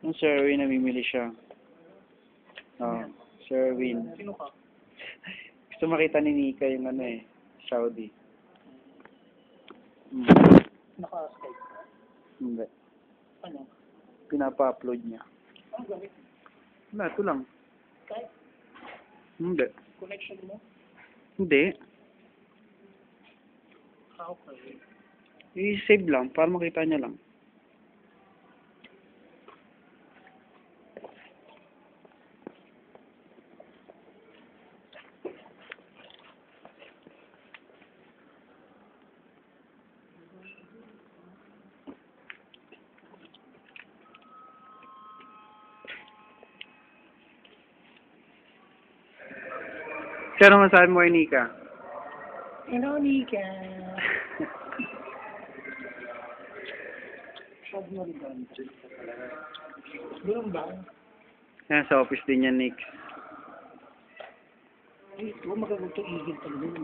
Yung Sir Erwin, namimili siya. Oh, Sir Erwin. Sino ka? Gusto makita ni Nika yung ano eh, Saudi. Naka-Skype. Hindi. Ano? Pinapa-upload niya. Ang gamit? Wala, ito lang. Skype? Hindi. Connection mo? Hindi. How okay. I-save lang, para makita niya lang. Pero masabi mo kay Nika? Hello, Nika. Shab mo rin ba? Doon ba? Yan, sa office din yan, Nick. Ay, ito, magagawin ito igil talaga.